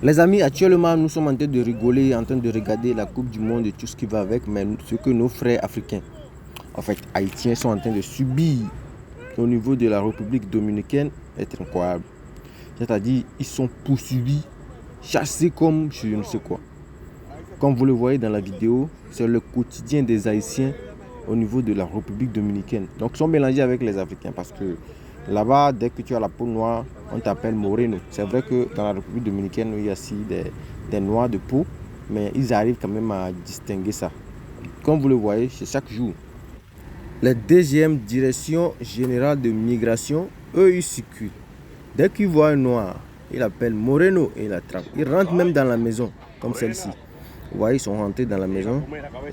Les amis, actuellement, nous sommes en train de rigoler, en train de regarder la Coupe du Monde et tout ce qui va avec, mais ce que nos frères africains, en fait, haïtiens, sont en train de subir au niveau de la République dominicaine est incroyable. C'est-à-dire, ils sont poursuivis, chassés comme je ne sais quoi. Comme vous le voyez dans la vidéo, c'est le quotidien des Haïtiens au niveau de la République dominicaine. Donc, ils sont mélangés avec les Africains parce que là-bas, dès que tu as la peau noire, on t'appelle Moreno. C'est vrai que dans la République dominicaine, il y a aussi des noirs de peau, mais ils arrivent quand même à distinguer ça. Comme vous le voyez, c'est chaque jour. La deuxième direction générale de migration, eux, ils circulent. Dès qu'ils voient un noir, ils l'appellent Moreno et ils l'attrapent. Ils rentrent même dans la maison, comme celle-ci. Vous voyez, ils sont rentrés dans la maison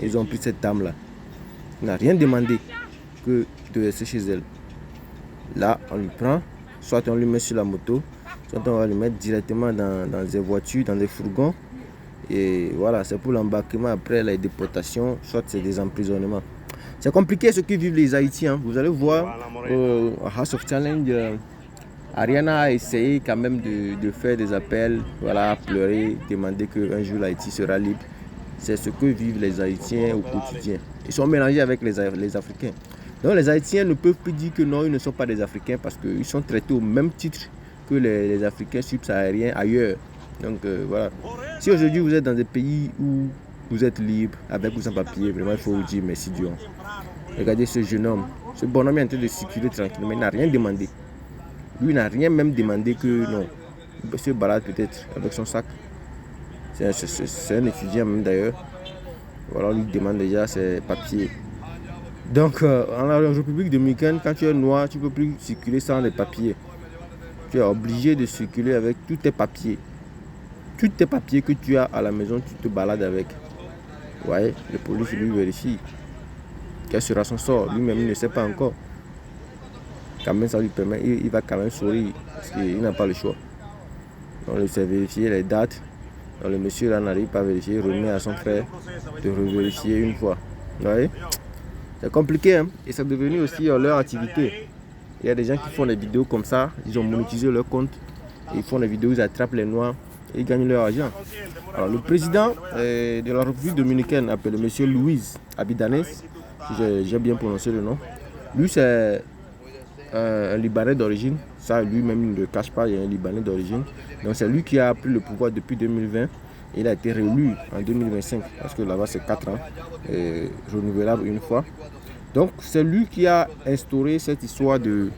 et ils ont pris cette dame-là. Il n'a rien demandé que de rester chez elle. Là, on lui prend, soit on lui met sur la moto, soit on va lui mettre directement dans des voitures, dans des fourgons. Et voilà, c'est pour l'embarquement après la déportation, soit c'est des emprisonnements. C'est compliqué ce que vivent les Haïtiens. Vous allez voir, à House of Challenge, Ariana a essayé quand même de faire des appels, voilà, pleurer, demander qu'un jour l'Haïti sera libre. C'est ce que vivent les Haïtiens au quotidien. Ils sont mélangés avec les Africains. Donc les Haïtiens ne peuvent plus dire que non, ils ne sont pas des Africains parce qu'ils sont traités au même titre que les Africains subsahariens ailleurs. Donc voilà. Si aujourd'hui vous êtes dans des pays où vous êtes libre, avec ou sans papier, vraiment il faut vous dire merci Dieu. Regardez ce jeune homme. Ce bonhomme est en train de circuler tranquillement, il n'a rien demandé. Lui n'a rien même demandé que non. Il se balade peut-être avec son sac. C'est un étudiant même d'ailleurs. Voilà, on lui demande déjà ses papiers. Donc, en la République dominicaine, quand tu es noir, tu ne peux plus circuler sans les papiers. Tu es obligé de circuler avec tous tes papiers. Tous tes papiers que tu as à la maison, tu te balades avec. Vous voyez, le police lui vérifie. Quel sera son sort? Lui-même, il ne sait pas encore. Quand même, ça lui permet, il va quand même sourire parce qu'il n'a pas le choix. On lui fait vérifier les dates. Donc, le monsieur là n'arrive pas à vérifier, il remet à son frère de revérifier une fois. Vous voyez? C'est compliqué, hein? Et c'est devenu aussi leur activité. Il y a des gens qui font des vidéos comme ça, ils ont monétisé leur compte, et ils font des vidéos, ils attrapent les noirs et ils gagnent leur argent. Alors, le président de la République dominicaine, appelé M. Luis Abinader, si j'ai bien prononcé le nom, lui c'est un Libanais d'origine, ça lui-même il ne le cache pas, il est un Libanais d'origine. Donc c'est lui qui a pris le pouvoir depuis 2020. Il a été réélu en 2025 parce que là-bas c'est 4 ans, renouvelable une fois. Donc c'est lui qui a instauré cette histoire de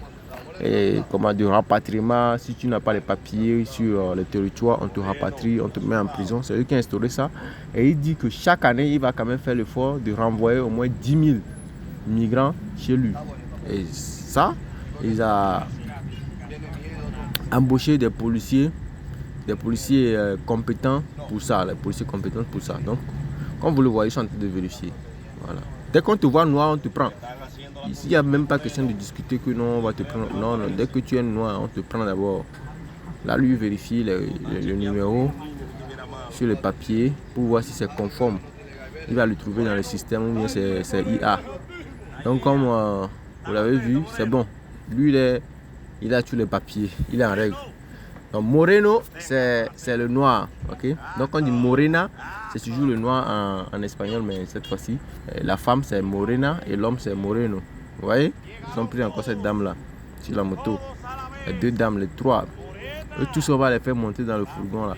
rapatriement. Si tu n'as pas les papiers sur le territoire, on te rapatrie, on te met en prison. C'est lui qui a instauré ça. Et il dit que chaque année, il va quand même faire l'effort de renvoyer au moins 10 000 migrants chez lui. Et ça, il a embauché des policiers compétents pour ça, les policiers compétents pour ça. Donc, comme vous le voyez, ils sont en train de vérifier. Voilà. Dès qu'on te voit noir, on te prend. Ici, il n'y a même pas question de discuter que non, on va te prendre. Non, non, dès que tu es noir, on te prend d'abord. Là, lui vérifie le numéro sur le papier pour voir si c'est conforme. Il va le trouver dans le système ou bien c'est IA. Donc, comme vous l'avez vu, c'est bon. Lui, il a tous les papiers, il est en règle. Donc Moreno, c'est le noir, ok. Donc on dit Morena, c'est toujours le noir en espagnol, mais cette fois-ci, la femme c'est Morena et l'homme c'est Moreno. Vous voyez, ils ont pris encore cette dame-là sur la moto. Les deux dames, les trois. Eux tous, on va les faire monter dans le fourgon là.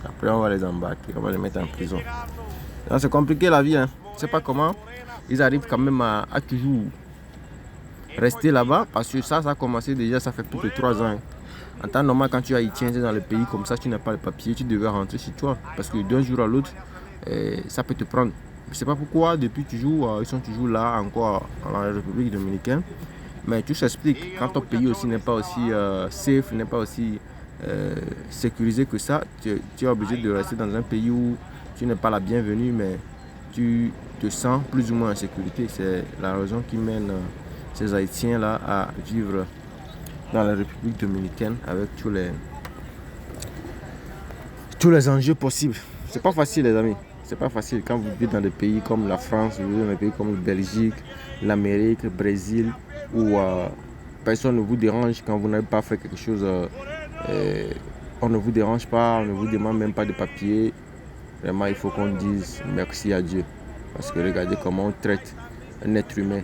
Après on va les embarquer, on va les mettre en prison. Donc c'est compliqué la vie, hein. Je ne sais pas comment. Ils arrivent quand même à toujours rester là-bas parce que ça a commencé déjà, ça fait plus de 3 ans. Hein. En temps normal, quand tu es haïtien dans le pays comme ça, tu n'as pas le papier, tu devais rentrer chez toi. Parce que d'un jour à l'autre, ça peut te prendre. Je ne sais pas pourquoi, depuis toujours, ils sont toujours là, encore dans la République dominicaine. Mais tout s'explique. Quand ton pays aussi n'est pas aussi safe, n'est pas aussi sécurisé que ça, tu es obligé de rester dans un pays où tu n'es pas la bienvenue, mais tu te sens plus ou moins en sécurité. C'est la raison qui mène ces Haïtiens-là à vivre dans la République dominicaine avec tous les enjeux possibles. C'est pas facile les amis, c'est pas facile quand vous vivez dans des pays comme la France, vous vivez dans des pays comme la Belgique, l'Amérique, le Brésil, où personne ne vous dérange quand vous n'avez pas fait quelque chose on ne vous dérange pas, on ne vous demande même pas de papier. Vraiment, il faut qu'on dise merci à Dieu. Parce que regardez comment on traite un être humain.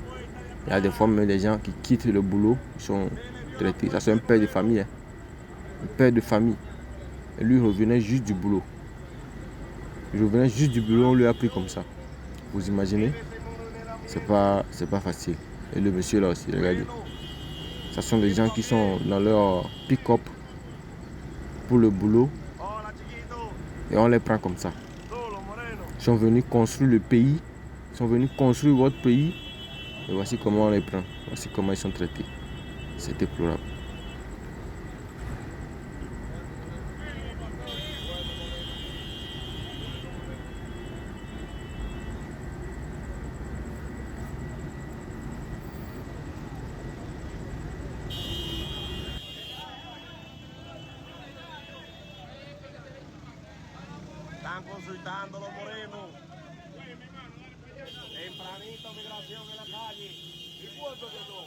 Il y a des fois même des gens qui quittent le boulot, ils sont traités. Ça, c'est un père de famille. Hein. Un père de famille. Et lui, il revenait juste du boulot. Il revenait juste du boulot, on lui a pris comme ça. Vous imaginez? C'est pas facile. Et le monsieur là aussi, regardez. Ce sont des gens qui sont dans leur pick-up pour le boulot. Et on les prend comme ça. Ils sont venus construire le pays. Ils sont venus construire votre pays. Et voici comment on les prend. Voici comment ils sont traités. C'est déplorable. Están consultando los morenos. Tempranito, migración en la calle. ¿Y cuánto que no?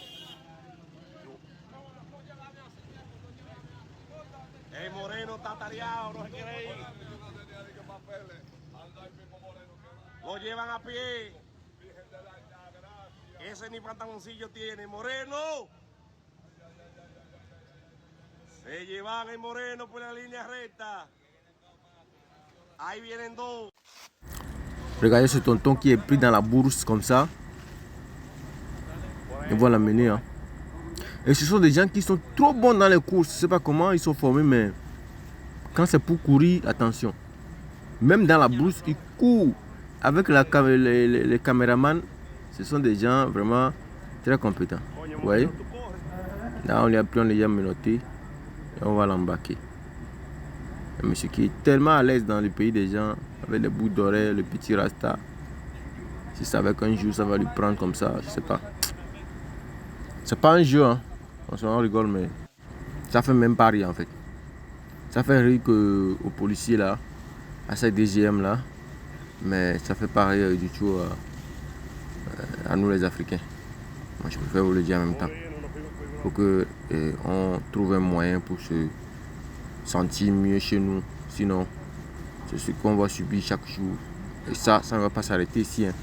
El moreno está tareado, no se quiere ir. Lo llevan a pie. Ese ni pantaloncillo tiene. Moreno. Se llevan el moreno por la línea recta. Ahí vienen dos. Regardez ce tonton qui est pris dans la bourse comme ça. Ils vont l'amener. Hein. Et ce sont des gens qui sont trop bons dans les courses. Je ne sais pas comment ils sont formés, mais quand c'est pour courir, attention. Même dans la brousse, ils courent. Avec les caméramans, ce sont des gens vraiment très compétents. Vous voyez? Là, on lui a pris, on les a menottés. Et on va l'embarquer. Un monsieur qui est tellement à l'aise dans le pays des gens, avec les bouts d'oreilles, le petit rasta. Si ça avec un jour, ça va lui prendre comme ça, je sais pas. C'est pas un jeu, hein. On rigole, mais ça fait même pas rire en fait. Ça fait rire aux policiers là, à ces DGM là, mais ça fait pas rire du tout à nous les Africains. Moi je préfère vous le dire en même temps. Il faut qu'on trouve un moyen pour se sentir mieux chez nous. Sinon, c'est ce qu'on va subir chaque jour. Et ça ne va pas s'arrêter ici. Hein.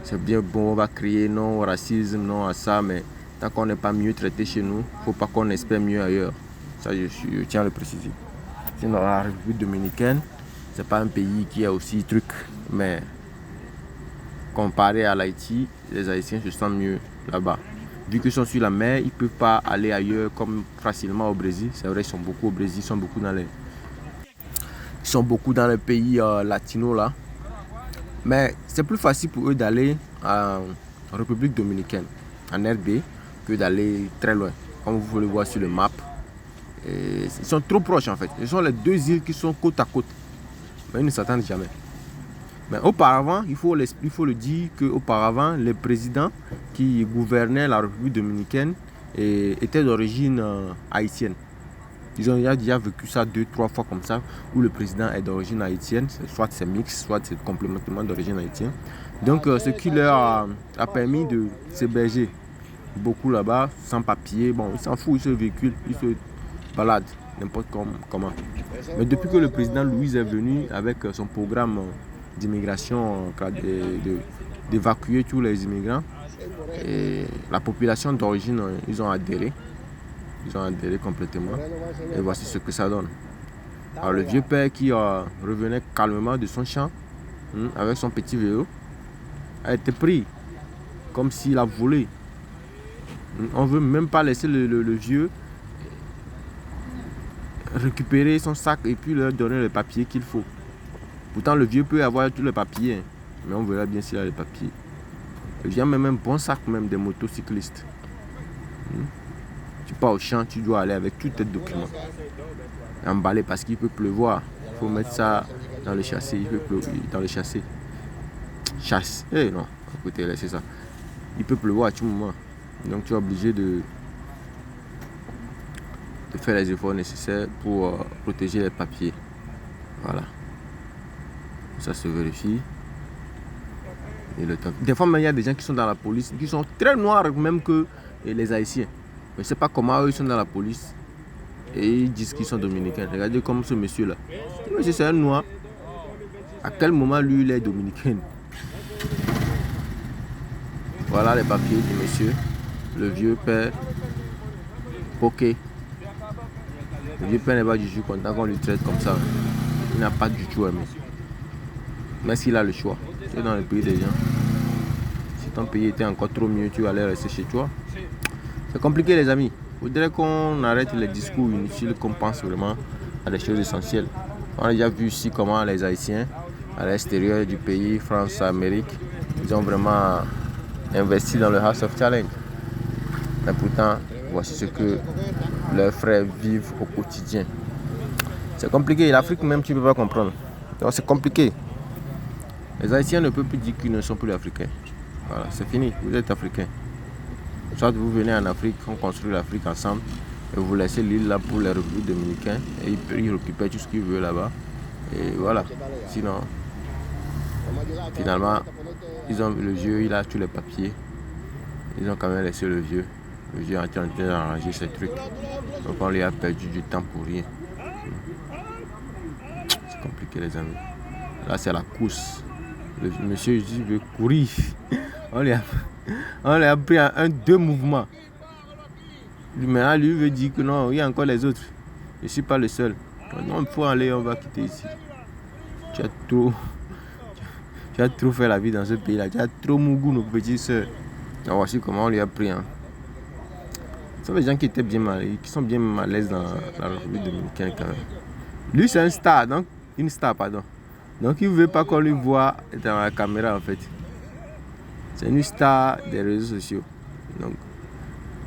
C'est bien bon, on va crier non au racisme, non à ça, mais tant qu'on n'est pas mieux traité chez nous, il ne faut pas qu'on espère mieux ailleurs. Ça, je tiens à le préciser. Sinon, la République dominicaine, c'est pas un pays qui a aussi truc, mais comparé à l'Haïti, les Haïtiens se sentent mieux là-bas. Vu qu'ils sont sur la mer, ils ne peuvent pas aller ailleurs comme facilement au Brésil. C'est vrai, ils sont beaucoup au Brésil, ils sont beaucoup dans les pays latinos là. Mais c'est plus facile pour eux d'aller en République dominicaine, en RD, que d'aller très loin. Comme vous pouvez le voir sur le map. Et ils sont trop proches en fait. Ce sont les deux îles qui sont côte à côte. Mais ils ne s'attendent jamais. Mais auparavant, il faut le dire qu'auparavant, les présidents qui gouvernaient la République dominicaine étaient d'origine haïtienne. Ils ont déjà vécu ça 2-3 fois comme ça, où le président est d'origine haïtienne, soit c'est mix, soit c'est complètement d'origine haïtienne. Donc ce qui leur a permis de s'héberger beaucoup là-bas, sans papier, bon, ils s'en foutent, ils se véhiculent, ils se baladent n'importe comment. Mais depuis que le président Louis est venu avec son programme d'immigration, d'évacuer tous les immigrants, et la population d'origine, ils ont adhéré. Ils ont adhéré complètement. Et voici ce que ça donne. Alors le vieux père qui revenait calmement de son champ, avec son petit vélo, a été pris comme s'il a volé. On ne veut même pas laisser le vieux récupérer son sac et puis leur donner les papiers qu'il faut. Pourtant le vieux peut avoir tous les papiers, mais on verra bien s'il a les papiers. Il y a même un bon sac même des motocyclistes. Tu pars au champ, tu dois aller avec tous tes documents. Emballé parce qu'il peut pleuvoir. Il faut mettre ça dans le châssis. Il peut pleuvoir dans le châssis. Chasse. Eh non, écoutez, laissez ça. Il peut pleuvoir à tout moment. Donc tu es obligé de faire les efforts nécessaires pour protéger les papiers. Voilà. Ça se vérifie. Et le temps. Des fois, il y a des gens qui sont dans la police, qui sont très noirs même que les Haïtiens. Je ne sais pas comment eux ils sont dans la police. Et ils disent qu'ils sont dominicains. Regardez comme ce monsieur-là. Monsieur, c'est un noir. À quel moment lui, il est dominicain? Voilà les papiers du monsieur. Le vieux père. Ok. Le vieux père n'est pas du tout content qu'on lui traite comme ça. Il n'a pas du tout aimé. Mais s'il a le choix, tu es dans le pays des gens. Si ton pays était encore trop mieux, tu allais rester chez toi. C'est compliqué les amis. Il faudrait qu'on arrête les discours inutiles, qu'on pense vraiment à des choses essentielles. On a déjà vu ici comment les Haïtiens, à l'extérieur du pays, France, Amérique, ils ont vraiment investi dans le House of Challenge. Mais pourtant, voici ce que leurs frères vivent au quotidien. C'est compliqué. L'Afrique même, tu ne peux pas comprendre. Donc c'est compliqué. Les Haïtiens ne peuvent plus dire qu'ils ne sont plus africains. Voilà, c'est fini. Vous êtes africains. Soit vous venez en Afrique, on construit l'Afrique ensemble, et vous laissez l'île là pour les Républiques dominicains, et ils récupèrent tout ce qu'ils veulent là-bas. Et voilà. Sinon, finalement, ils ont le vieux, il a tous les papiers. Ils ont quand même laissé le vieux. Le vieux est en train d'arranger ses trucs. Donc on lui a perdu du temps pour rien. C'est compliqué les amis. Là c'est la course. Le monsieur il veut courir. On lui a pris deux mouvements. Maintenant lui veut dire que non, il y a encore les autres. Je ne suis pas le seul. Non, il faut aller, on va quitter ici. Tu as trop fait la vie dans ce pays-là. Tu as trop mougou nos petites soeurs. Voici comment on lui a pris. Hein. Ce sont des gens qui étaient bien mal, qui sont bien mal à l'aise dans la République dominicaine quand même. Lui c'est un star, donc une star pardon. Donc il ne veut pas qu'on lui voit dans la caméra en fait. C'est une star des réseaux sociaux. Donc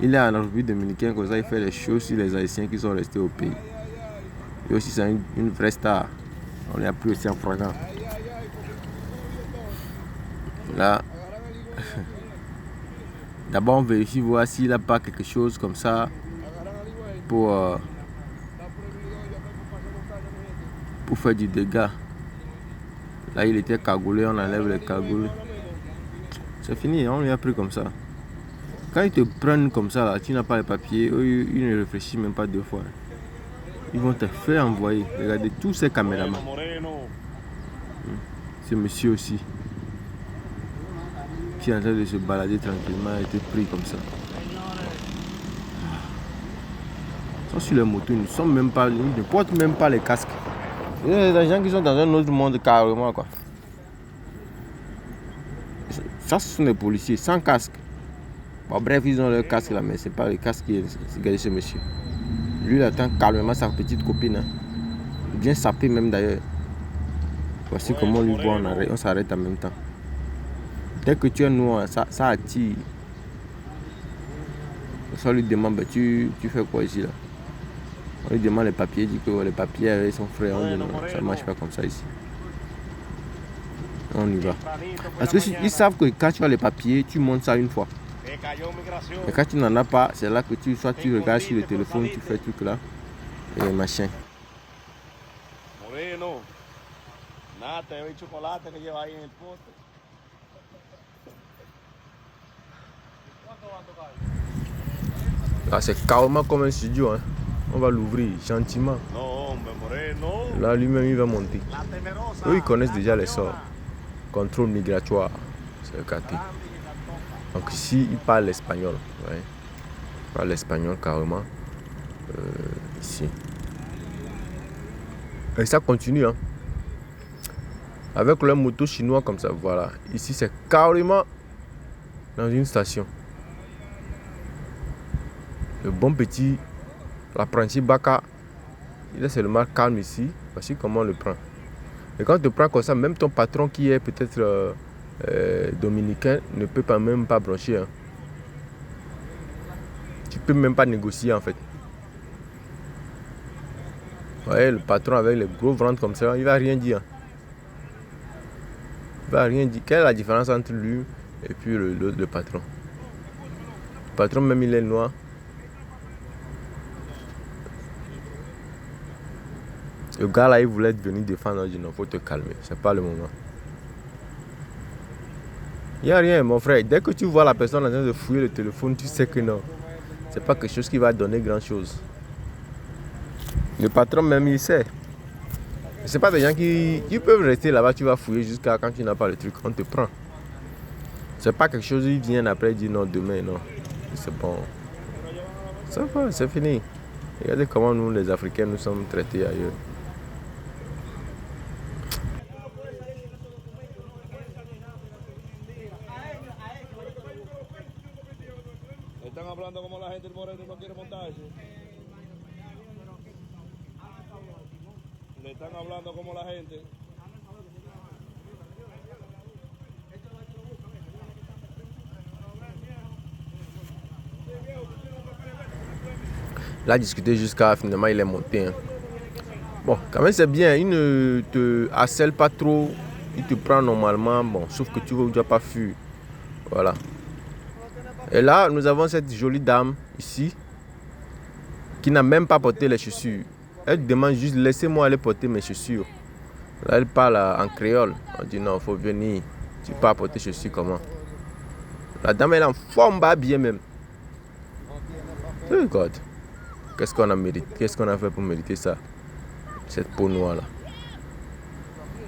il est en République dominicaine comme ça, il fait les choses sur les Haïtiens qui sont restés au pays. Et aussi c'est une vraie star. On l'a pris aussi en flagrant. Là. D'abord on vérifie voir s'il n'a pas quelque chose comme ça pour faire du dégât. Là il était cagoulé, on enlève les cagoules. C'est fini, on lui a pris comme ça. Quand ils te prennent comme ça, là, tu n'as pas les papiers, eux, ils ne réfléchissent même pas deux fois. Ils vont te faire envoyer. Regardez tous ces caméramans. Ce monsieur aussi, qui est en train de se balader tranquillement, a été pris comme ça. Ils sont sur les motos, ils ne portent même pas les casques. Il y a des gens qui sont dans un autre monde carrément quoi. Ça ce sont des policiers sans casque. Bon, bref, ils ont leur casque là, mais c'est pas le casque qui est. Regardez ce monsieur. Lui il attend calmement sa petite copine. Hein. Bien sapé même d'ailleurs. Voici comment on lui voit, on s'arrête en même temps. Dès que tu es noir, ça attire. Ça lui demande, bah, tu fais quoi ici là? On lui demande les papiers, il dit que les papiers avec son frère, on dit non, ça ne marche pas comme ça ici. On y va. Parce qu'ils savent que quand tu as les papiers, tu montes ça une fois. Et quand tu n'en as pas, c'est là que tu regardes sur le téléphone, tu fais tout là. Et machin. Moreno. Nata, el chocolate que lleva ahí en el poste. Là, c'est carrément comme un studio. Hein. On va l'ouvrir gentiment. Là, lui-même, il va monter. Eux, ils connaissent déjà les sorts. Contrôle migratoire. C'est le quartier. Donc ici, il parle l'espagnol. Ouais. Il parle l'espagnol carrément. Ici. Et ça continue. Hein. Avec leur moto chinois comme ça. Voilà. Ici, c'est carrément dans une station. Le bon petit, l'apprenti Baka, il est seulement calme ici. Voici comment on le prend. Et quand on te prend comme ça, même ton patron qui est peut-être dominicain ne peut même pas brancher. Hein. Tu ne peux même pas négocier en fait. Vous voyez, le patron avec les gros ventres comme ça, il ne va rien dire. Il ne va rien dire. Quelle est la différence entre lui et puis le patron? Le patron même il est noir. Le gars là, il voulait venir défendre, il dit non, il faut te calmer, c'est pas le moment. Il n'y a rien, mon frère. Dès que tu vois la personne en train de fouiller le téléphone, tu sais que non, c'est pas quelque chose qui va donner grand chose. Le patron même, il sait. C'est pas des gens qui peuvent rester là-bas, tu vas fouiller jusqu'à quand tu n'as pas le truc, on te prend. C'est pas quelque chose, ils viennent après, ils disent non, demain, non. C'est bon. Ça va, c'est fini. Regardez comment nous, les Africains, nous sommes traités ailleurs. Están hablando como la gente del Moreno no quiere montarse. Le están hablando como la gente. Il a discuté jusqu'à finalement il est monté. Hein. Bon, quand même c'est bien, il ne te harcèle pas trop, il te prend normalement, bon, sauf que tu n'as pas fui. Voilà. Et là, nous avons cette jolie dame ici qui n'a même pas porté les chaussures. Elle demande juste, laissez-moi aller porter mes chaussures. Là, elle parle en créole. On dit non, il faut venir. Tu peux pas porter chaussures comment? La dame, elle est en forme, bah, bien même. Oh God. Qu'est-ce qu'on a mérité? Qu'est-ce qu'on a fait pour mériter ça? Cette peau noire là.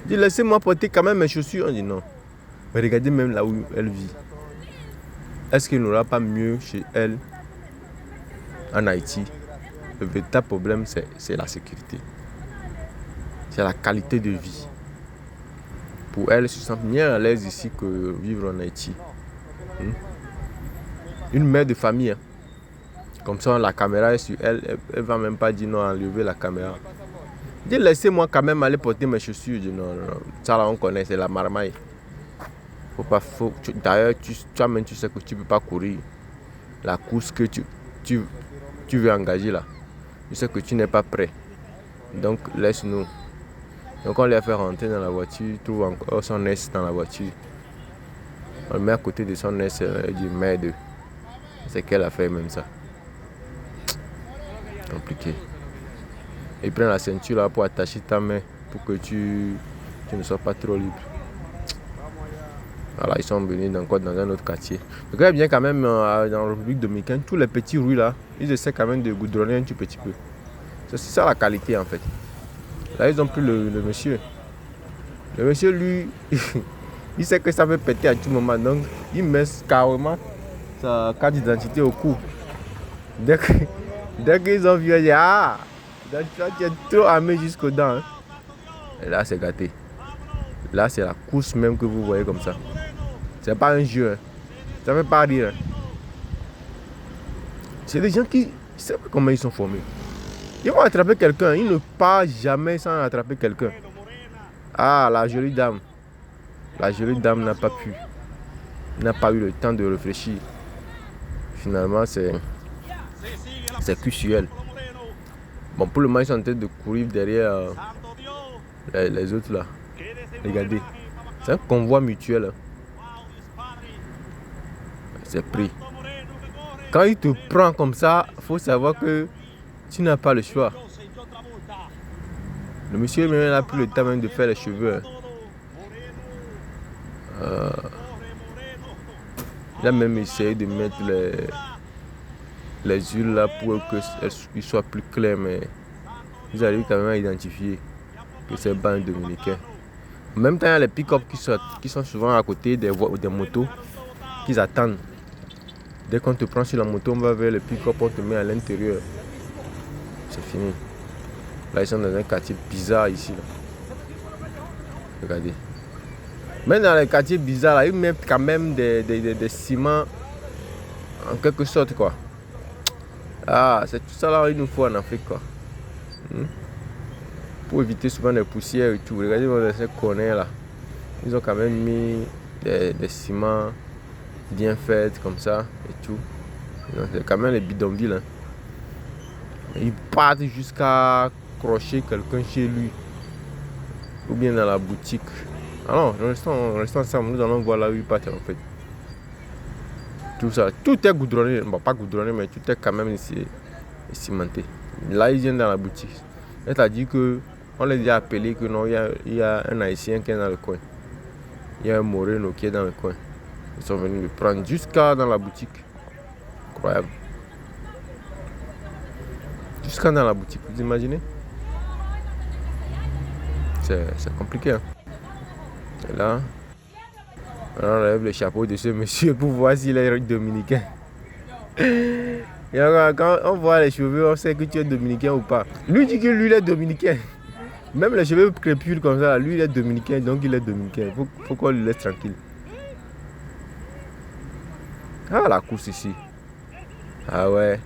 Dit, laissez-moi porter quand même mes chaussures. On dit non. Mais regardez même là où elle vit. Est-ce qu'il n'aura pas mieux chez elle en Haïti? Le véritable problème, c'est la sécurité. C'est la qualité de vie. Pour elle, elle se sent bien à l'aise ici que vivre en Haïti. Une mère de famille. Hein. Comme ça, la caméra est sur elle. Elle ne va même pas dire non, enlever la caméra. Dis, laissez-moi quand même aller porter mes chaussures. Je dis non, non. Ça là, on connaît, c'est la marmaille. D'ailleurs, toi-même, tu sais que tu ne peux pas courir. La course que tu veux engager là. Tu sais que tu n'es pas prêt. Donc, laisse-nous. Donc, on les a fait rentrer dans la voiture. Trouve encore son S dans la voiture. On le met à côté de son S. Elle dit merde. C'est qu'elle a fait même ça. Compliqué. Et prends la ceinture là pour attacher ta main pour que tu ne sois pas trop libre. Voilà, ils sont venus encore dans un autre quartier. Donc là, bien quand même dans la République dominicaine, tous les petits rues là, ils essaient quand même de goudronner un tout petit peu. C'est ça la qualité en fait. Là, ils ont pris le monsieur. Le monsieur, lui, il sait que ça peut péter à tout moment. Donc, il met carrément sa carte d'identité au cou. Dès qu'ils ont vu, il dit ah, tu es trop armé jusqu'aux dents. Hein. Et là, c'est gâté. Là, c'est la course même que vous voyez comme ça. C'est pas un jeu. Hein. Ça ne fait pas rire. Hein. C'est des gens qui ne savent pas comment ils sont formés. Ils vont attraper quelqu'un. Ils ne partent jamais sans attraper quelqu'un. Ah, la jolie dame. La jolie dame n'a pas pu. N'a pas eu le temps de réfléchir. Finalement, c'est que sur elle. Bon, pour le moment, ils sont en train de courir derrière les autres là. Regardez. C'est un convoi mutuel. C'est pris. Quand il te prend comme ça, il faut savoir que tu n'as pas le choix. Le monsieur même n'a plus le temps même de faire les cheveux. Il a même essayé de mettre les huiles là pour qu'ils soient plus clairs, mais ils arrivent quand même à identifier que c'est pas un dominicain. En même temps, il y a les pick-up qui sont souvent à côté des motos qu'ils attendent. Dès qu'on te prend sur la moto, on va vers le pick-up, on te met à l'intérieur. C'est fini. Là, ils sont dans un quartier bizarre ici. Là. Regardez. Même dans les quartiers bizarres, là, ils mettent quand même des ciments en quelque sorte, quoi. Ah, c'est tout ça là il nous faut en Afrique, quoi. Pour éviter souvent les poussières et tout. Regardez ces connards là. Ils ont quand même mis des ciments bien faits comme ça et tout. C'est quand même les bidonvilles. Hein. Ils partent jusqu'à crocher quelqu'un chez lui. Ou bien dans la boutique. Alors, restons ensemble. Nous allons voir là où ils partent en fait. Tout ça, tout est goudronné. Bon, pas goudronné, mais tout est quand même ici cimenté. Là, ils viennent dans la boutique. C'est-à-dire que on les a appelés que non, il y a un Haïtien qui est dans le coin. Il y a un Moreno qui est dans le coin. Ils sont venus le prendre jusqu'à dans la boutique. Incroyable. Jusqu'à dans la boutique, vous imaginez? C'est compliqué. Hein. Et là, on enlève le chapeau de ce monsieur pour voir s'il est dominicain. Et alors, quand on voit les cheveux, on sait que tu es dominicain ou pas. Lui dit que lui, il est dominicain. Même les cheveux crépus comme ça, lui, il est dominicain, donc il est dominicain. Faut qu'on le laisse tranquille. Ah, la course ici. Ah ouais.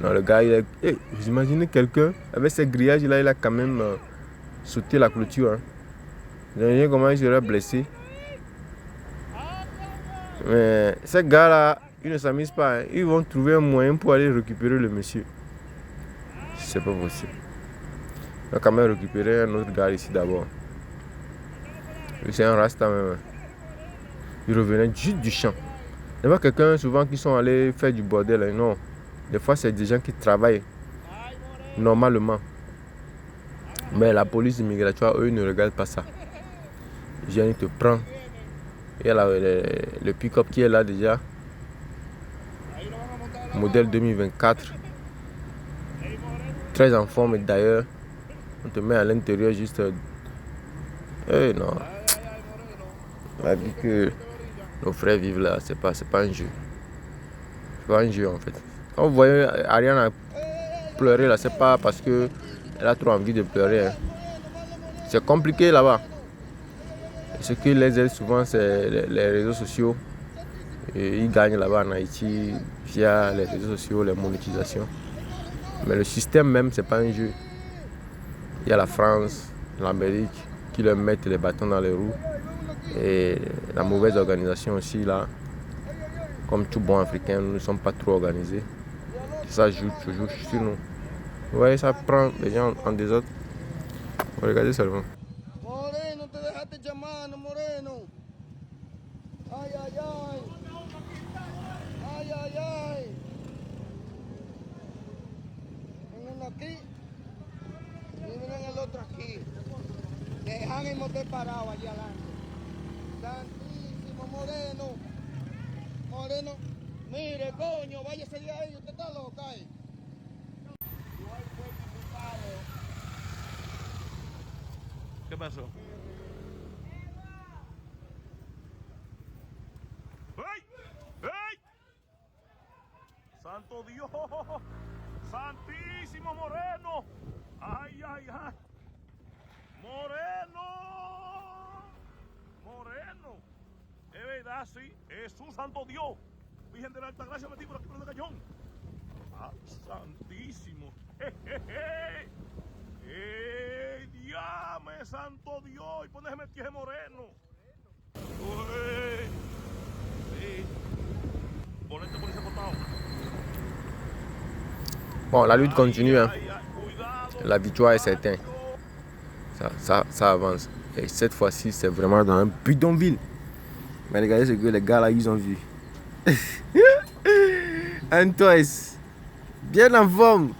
Non, le gars, il est... Hey, vous imaginez quelqu'un, avec ces grillages-là, il a quand même sauté la clôture. Hein. Vous imaginez comment il serait blessé. Mais ces gars-là, ils ne s'amusent pas. Hein. Ils vont trouver un moyen pour aller récupérer le monsieur. C'est pas possible. On va quand même récupérer un autre gars ici d'abord. Lui, c'est un rasta même. Il revenait juste du champ. Il y a pas quelqu'un souvent qui sont allés faire du bordel. Hein. Non. Des fois, c'est des gens qui travaillent normalement. Mais la police immigratoire, eux, ne regardent pas ça. Ils viennent te prendre. Il y a le pick-up qui est là déjà. Modèle 2024. Très en forme d'ailleurs. On te met à l'intérieur juste. Non. On a dit que nos frères vivent là. C'est pas un jeu. C'est pas un jeu en fait. Quand vous voyez Ariane pleurer là, c'est pas parce qu'elle a trop envie de pleurer. Hein. C'est compliqué là-bas. Ce qui les aide souvent, c'est les réseaux sociaux. Et ils gagnent là-bas en Haïti via les réseaux sociaux, les monétisations. Mais le système même, c'est pas un jeu. Il y a la France, l'Amérique qui leur mettent les bâtons dans les roues. Et la mauvaise organisation aussi là. Comme tout bon Africain, nous ne sommes pas trop organisés. Ça joue toujours sur nous. Vous voyez, ça prend les gens en désordre. Regardez seulement. Moreno, te dejaste llamando, Moreno. Ay, ay, ay. Ay, ay, ay. En uno aquí y en el otro aquí. Dejan el motor parado allá adelante. Santísimo Moreno. Moreno. Mire, coño, váyase de ahí, usted está loca ahí. ¿Qué pasó? ¡Ey! ¡Ey! ¡Santo Dios! ¡Santísimo Moreno! ¡Ay, ay, ay! ¡Moreno! ¡Moreno! Es verdad, sí. Jesús, Santo Dios. Virgen de la Alta Gracia, metí por aquí por el cañón. ¡Ah, santísimo! ¡Jejeje! ¡Diame, Santo Dios! Y poneme metí Moreno. ¡Uy! Sí. Ponete policía cortado. Bon, la lutte continue. Hein. La victoire est certaine. Ça avance. Et cette fois-ci, c'est vraiment dans un bidonville. Mais regardez ce que les gars là, ils ont vu. Un toys. Bien en forme.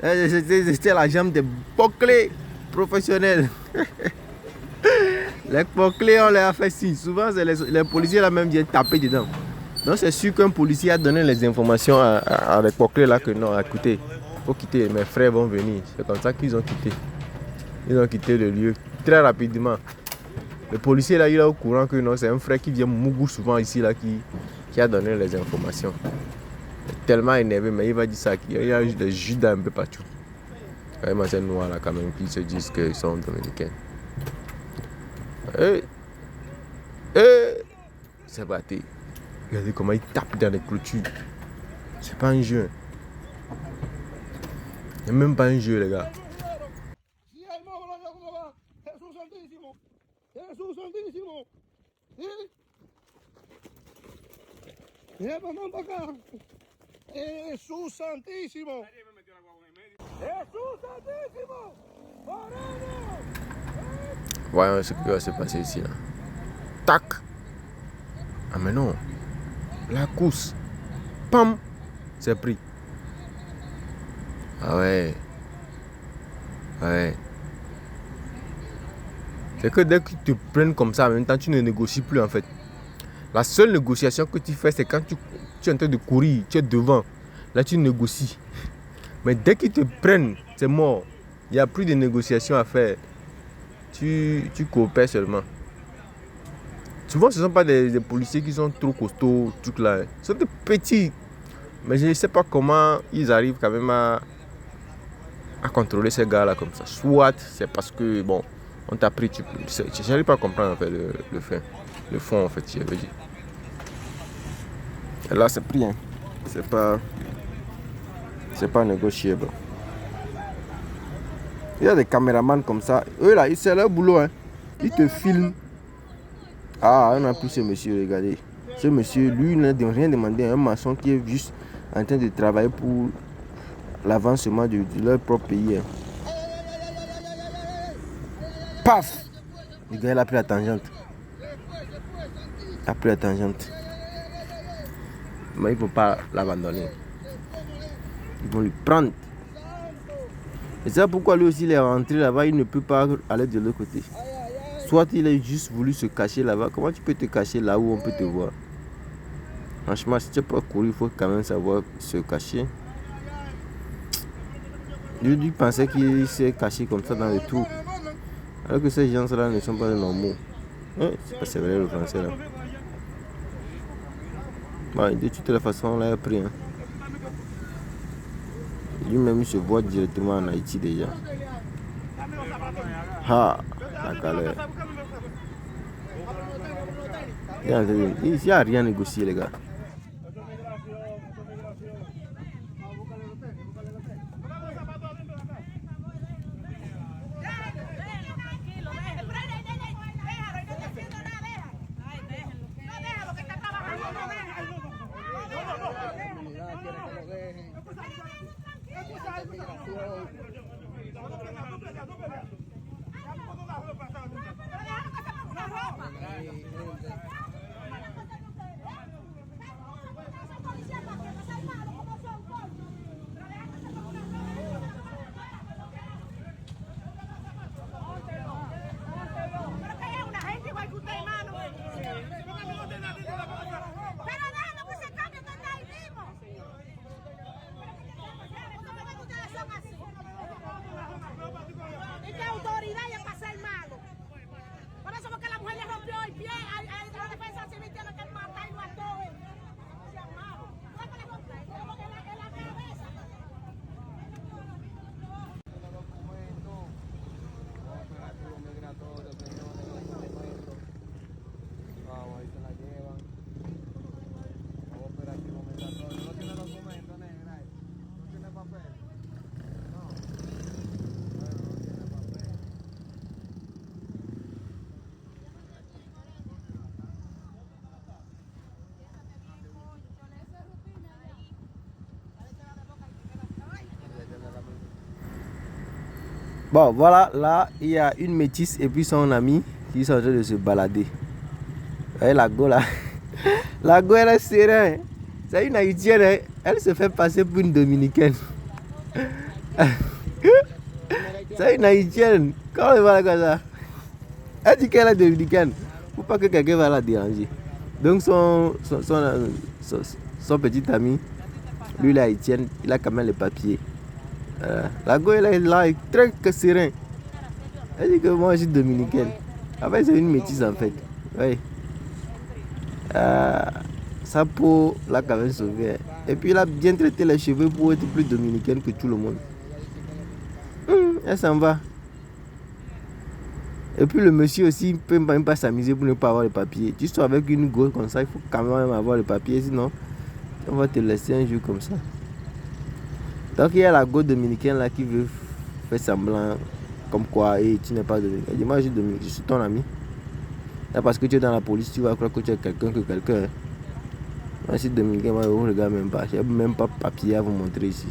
C'était la jambe des bouclés professionnels. Les bouclés, on les a fait signe. Souvent, c'est les policiers là même viennent taper dedans. Donc, c'est sûr qu'un policier a donné les informations à les bouclés là que non, écoutez, il faut quitter. Mes frères vont venir. C'est comme ça qu'ils ont quitté. Ils ont quitté le lieu très rapidement. Le policier là, il est au courant que non, c'est un frère qui vient Mougou souvent ici là qui a donné les informations. Il est tellement énervé, mais il va dire ça qu'il y a des judas un peu partout. Vraiment, c'est noir là quand même qui se disent qu'ils sont dominicains. C'est battu. Regardez comment il tape dans les clôtures. C'est pas un jeu. C'est même pas un jeu, les gars. Jesús Santísimo. Vamos para acá. Jesús Santísimo. Jesús Santísimo. Voyons ce qui va se passer ici. Là. Tac. Ah mais non. La course. Pam. C'est pris. Ah ouais. Ouais. C'est que dès qu'ils te prennent comme ça, en même temps, tu ne négocies plus en fait. La seule négociation que tu fais, c'est quand tu es en train de courir, tu es devant. Là, tu négocies. Mais dès qu'ils te prennent, c'est mort. Il n'y a plus de négociation à faire. tu coopères seulement. Souvent, ce ne sont pas des policiers qui sont trop costauds, trucs là. Ce sont des petits. Mais je ne sais pas comment ils arrivent quand même à contrôler ces gars-là comme ça. Soit c'est parce que, bon, on t'a pris. Je n'arrive pas à comprendre en fait, le fond, en fait, je veux dire. Et là, c'est pris. Hein. C'est pas négociable. Il y a des caméramans comme ça. Eux là, c'est leur boulot. Hein. Ils te filment. Ah, on a pris ce monsieur, regardez. Ce monsieur, lui, n'a rien demandé à un maçon qui est juste en train de travailler pour l'avancement de leur propre pays. Hein. Paf! Le gars, il a pris la tangente. Mais il ne faut pas l'abandonner. Ils vont lui prendre. Et c'est pourquoi lui aussi il est rentré là-bas, il ne peut pas aller de l'autre côté. Soit il a juste voulu se cacher là-bas. Comment tu peux te cacher là où on peut te voir? Franchement, si tu peux courir, il faut quand même savoir se cacher. Lui pensait qu'il s'est caché comme ça dans le trou. Alors que ces gens-là ne sont pas normaux. Hein? C'est vrai le français là. Bon, de toute façon, on l'a pris. Hein. Lui-même, il se voit directement en Haïti déjà. Ah, la galère. Il n'y a rien à négocier, les gars. Bon, voilà, là, il y a une métisse et puis son ami qui sont en train de se balader. Vous voyez la go là? La go, elle est sereine. C'est une haïtienne, hein? Elle se fait passer pour une dominicaine. C'est une haïtienne. Comment elle va comme ça? Elle dit qu'elle est dominicaine. Pour pas que quelqu'un va la déranger. Donc son petit ami, lui, il est haïtienne, il a quand même les papiers. La go, elle est là, très serein. Elle dit que moi, je suis dominicaine. En fait, c'est une métisse en fait. Oui. Sa peau l'a quand même sauvé. Et puis, il a bien traité les cheveux pour être plus dominicaine que tout le monde. Elle s'en va. Et puis, le monsieur aussi ne peut même pas s'amuser pour ne pas avoir les papiers. Tu sois avec une go comme ça, il faut quand même avoir les papiers. Sinon, on va te laisser un jour comme ça. Donc il y a la go dominicaine là qui veut faire semblant comme quoi tu n'es pas dominicain. Elle dit moi je suis ton ami. Là, parce que tu es dans la police, tu vas croire que tu es quelqu'un que quelqu'un. Moi je suis dominicain, moi je ne regarde même pas. Je n'ai même pas papier à vous montrer ici.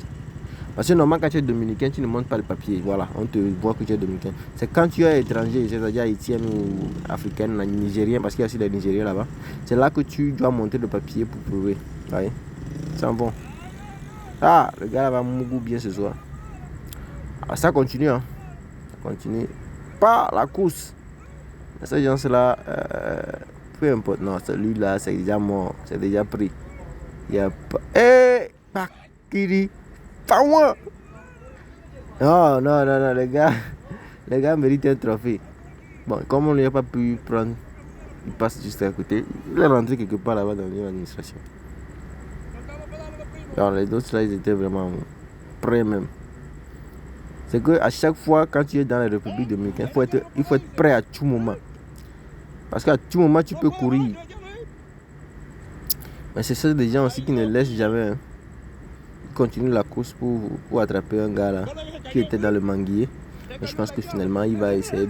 Parce que normalement quand tu es dominicain, tu ne montres pas le papier. Voilà, on te voit que tu es dominicain. C'est quand tu es étranger, c'est-à-dire haïtien ou africain, nigérien, parce qu'il y a aussi des Nigériens là-bas. C'est là que tu dois montrer le papier pour prouver. Ouais. C'est bon. Ah, le gars va mougou bien ce soir. Ah, ça continue, hein. Ça continue. Pas la course. Mais ces gens-là, peu importe. Non, celui-là, c'est déjà mort. C'est déjà pris. Il n'y a pas. Eh, Bakiri. Pas moi. Non, les gars méritent un trophée. Bon, comme on n'a pas pu prendre, il passe juste à côté. Il est rentré quelque part là-bas dans l'administration. Alors les autres là, ils étaient vraiment prêts même. C'est que à chaque fois quand tu es dans la République dominicaine, il faut être prêt à tout moment. Parce qu'à tout moment tu peux courir. Mais c'est ça des gens aussi qui ne laissent jamais. Hein. Ils continuent la course pour attraper un gars là qui était dans le manguier. Mais je pense que finalement il va essayer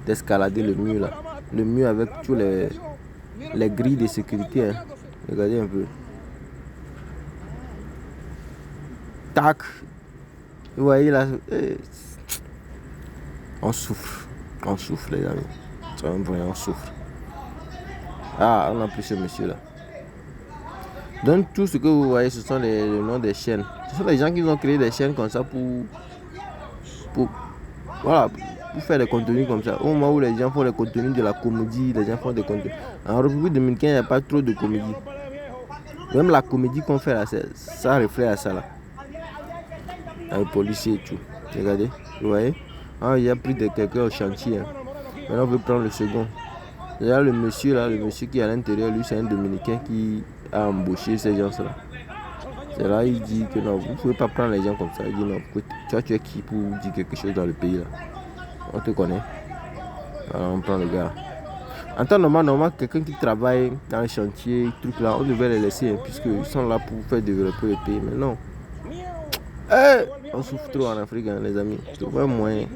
d'escalader le mur là. Le mur avec tous les grilles de sécurité. Hein. Regardez un peu. Tac. Vous voyez là. On souffre. On souffre les amis. C'est un vrai, on souffre. Ah, on a plus ce monsieur là. Donc tout ce que vous voyez, ce sont les noms des chaînes. Ce sont les gens qui ont créé des chaînes comme ça pour faire des contenus comme ça. Au moment où les gens font des contenus de la comédie, les gens font des contenus. En République dominicaine, il n'y a pas trop de comédie. Même la comédie qu'on fait là, ça reflète à ça là. Avec les policiers et tout. Regardez, vous voyez. Ah, il y a plus de quelqu'un au chantier. Hein. Maintenant, on veut prendre le second. Là, le monsieur qui est à l'intérieur, lui, c'est un Dominicain qui a embauché ces gens-là. C'est là, il dit que non, vous ne pouvez pas prendre les gens comme ça. Il dit non, tu es qui pour dire quelque chose dans le pays là? On te connaît. Alors, on prend le gars. En temps normal, quelqu'un qui travaille dans le chantier, truc là, on devait les laisser, hein, puisqu'ils sont là pour faire développer le pays. Mais non. On souffre trop en Afrique, hein, les amis. Je trouve un moyen.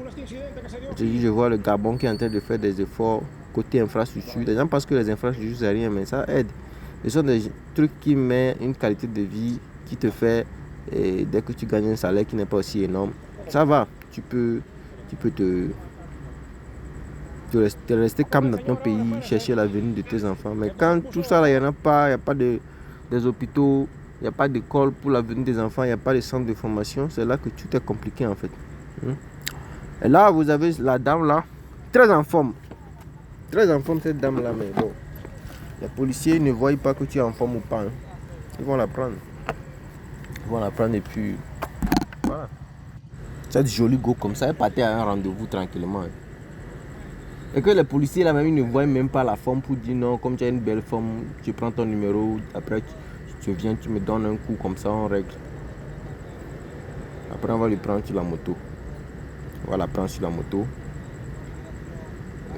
Je vois le Gabon qui est en train de faire des efforts côté infrastructure. Les gens pensent que les infrastructures, c'est rien, mais ça aide. Ce sont des trucs qui mettent une qualité de vie qui te fait, et dès que tu gagnes un salaire qui n'est pas aussi énorme, ça va. Tu peux te rester calme dans ton pays, chercher l'avenir de tes enfants. Mais quand tout ça, il n'y en a pas, il n'y a pas des hôpitaux, il n'y a pas d'école pour l'avenir des enfants, il n'y a pas de centre de formation, c'est là que tout est compliqué en fait. Et là, vous avez la dame là, très en forme. Très en forme cette dame là, mais bon. Les policiers ne voient pas que tu es en forme ou pas. Hein. Ils vont la prendre. Ils vont la prendre et puis voilà. Cette jolie go comme ça, elle partait à un rendez-vous tranquillement. Hein. Et que les policiers là même, ils ne voient même pas la forme pour dire non, comme tu as une belle forme, tu prends ton numéro, après tu viens, tu me donnes un coup comme ça, on règle. Après on va lui prendre sur la moto. On va la prendre sur la moto.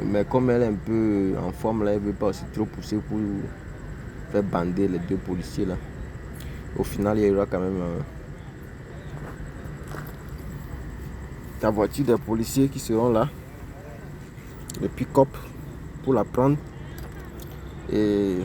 Mais comme elle est un peu en forme là, elle ne veut pas aussi trop pousser pour faire bander les deux policiers là. Au final, il y aura quand même la voiture des policiers qui seront là. Le pick-up pour la prendre. Et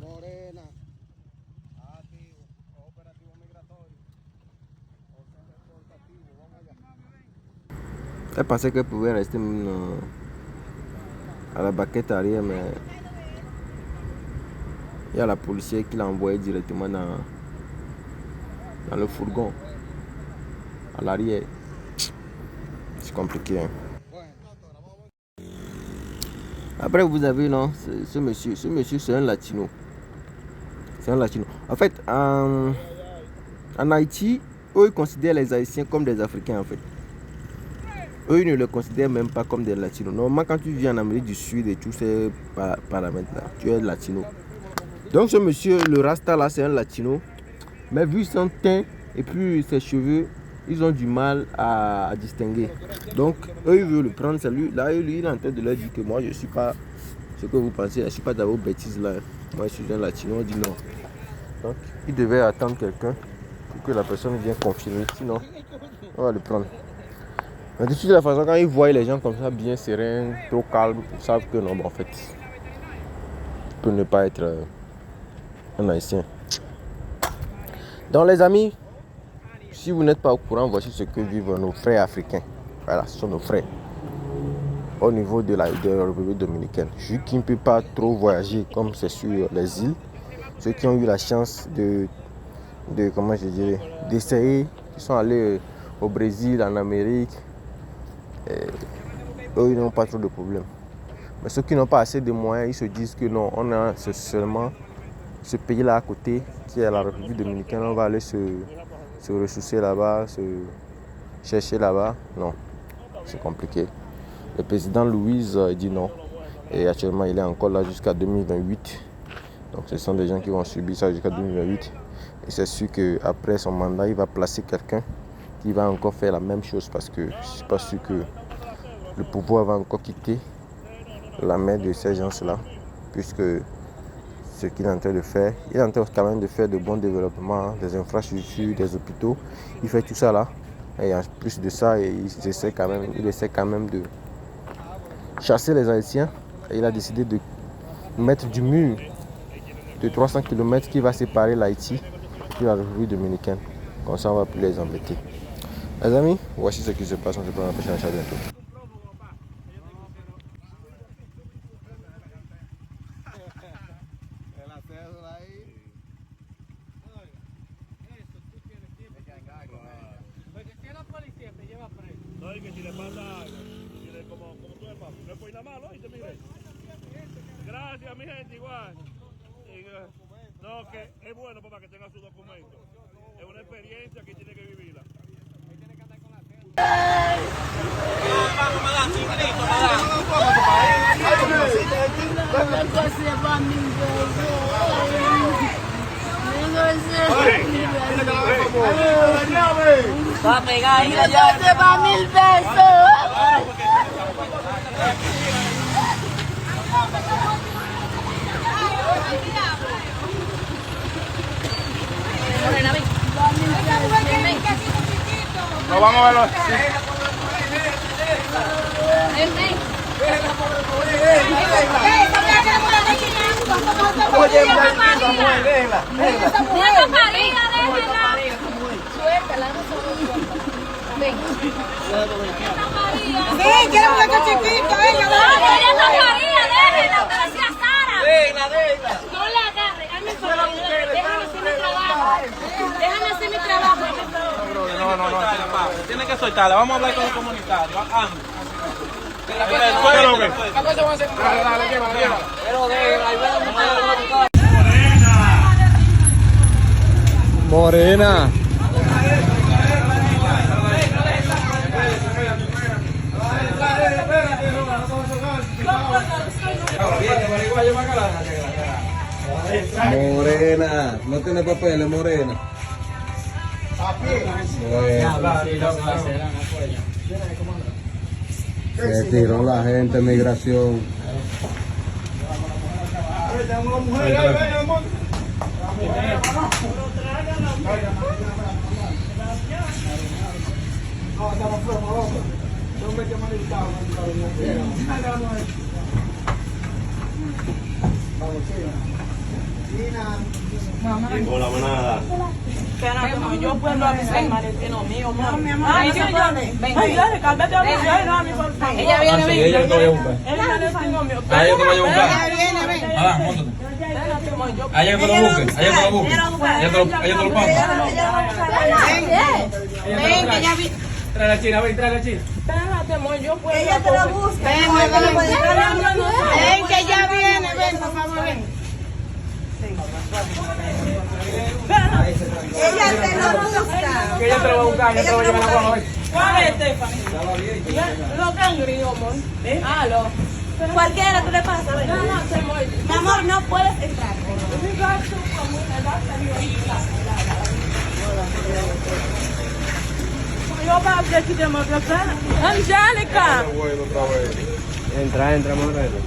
Morena. elle pensait qu'elle pouvait rester à la baquette arrière, mais il y a la policière qui l'a envoyé directement dans le fourgon à l'arrière. C'est compliqué. Hein. Après vous avez non, ce monsieur c'est un latino. C'est un latino. En fait, en Haïti, eux ils considèrent les Haïtiens comme des Africains en fait. Eux ils ne les considèrent même pas comme des latinos. Normalement quand tu viens en Amérique du Sud et tous ces paramètres là, tu es latino. Donc ce monsieur, le Rasta là, c'est un latino. Mais vu son teint et puis ses cheveux, ils ont du mal à distinguer. Donc eux ils veulent le prendre, c'est lui. Là lui il est en train de leur dire que moi je suis pas ce que vous pensez, je suis pas dans vos bêtises là. Moi je suis un latino, on dit non. Donc il devait attendre quelqu'un pour que la personne vienne confirmer. Sinon on va le prendre. Mais de toute façon quand ils voient les gens comme ça bien sereins, trop calmes, ils savent que non, bon, en fait il peut ne pas être un haïtien. Donc les amis, si vous n'êtes pas au courant, voici ce que vivent nos frères africains. Voilà, ce sont nos frères. Au niveau de la République dominicaine. Vu qui ne peut pas trop voyager comme c'est sur les îles, ceux qui ont eu la chance comment je dirais, d'essayer, qui sont allés au Brésil, en Amérique, eux, ils n'ont pas trop de problèmes. Mais ceux qui n'ont pas assez de moyens, ils se disent que non, on a seulement ce pays-là à côté, qui est la République dominicaine, on va aller se ressourcer là-bas, se chercher là-bas. Non, c'est compliqué. Le président Louise dit non. Et actuellement, il est encore là jusqu'à 2028. Donc, ce sont des gens qui vont subir ça jusqu'à 2028. Et c'est sûr qu'après son mandat, il va placer quelqu'un qui va encore faire la même chose parce que je ne suis pas sûr que le pouvoir va encore quitter la main de ces gens-là, puisque ce qu'il est en train de faire, il est en train quand même de faire de bons développements, des infrastructures, des hôpitaux. Il fait tout ça là. Et en plus de ça, il essaie quand même de chasser les Haïtiens. Et il a décidé de mettre du mur de 300 km qui va séparer l'Haïti de la République dominicaine. Comme ça, on ne va plus les embêter. Les amis, voici ce qui se passe. On se prend la prochaine chat bientôt. No, y que si le pasa algo, como tú eres papo, no es por nada malo, ¿oíste, mire? Gracias, mi gente, igual. No, que es bueno para que tenga su documento. Es una experiencia que tiene que vivirla. Va a pegar ahí, ya te va 1000 pesos. Morena, ven. No, vamos a verlo. Ven, ven. Oye, Samuel, déjela. Déjala parida, déjala. Suéltala, no ven. Sí, quiere un gato chiquito, ella. No, ella está parida, déjela. Usted decía Sara. Déjela. No la agarre, hazme el favor. Déjame hacer mi trabajo. Déjame hacer mi trabajo. No. Tiene que soltarla. Vamos a hablar con los comunitarios. Morena. Morena, no tiene papeles, Morena. Se tiró la gente, migración. Hola, manada. Yo puedo avisar el maletino mío, no, mi amor. Ay, dale, cállate a mí, por favor. ella viene, ven. Ella te voy a buscar. El maletino mío. A ella te voy a buscar. Ella viene, ven. Adán, móntate. A ella que te lo busque. Ella te lo busque. Ella te lo pasa. Ven, que ella viene. Trae la china, ven, trae la china. Espérate, amor, yo puedo. Ella te lo busca. Ven, que ella viene, ven, por favor, ven. Ella te lo busca. Que ella te lo va a buscar. Ella te lo va a llevar a la guagua. ¿Cuál es, Stephanie? Lo cangrejo, amor. Aló. Cualquiera, tú le pasas. ven. Mi amor, no puedes entrar. Yo voy a decir que me Angélica. Entra, Morena.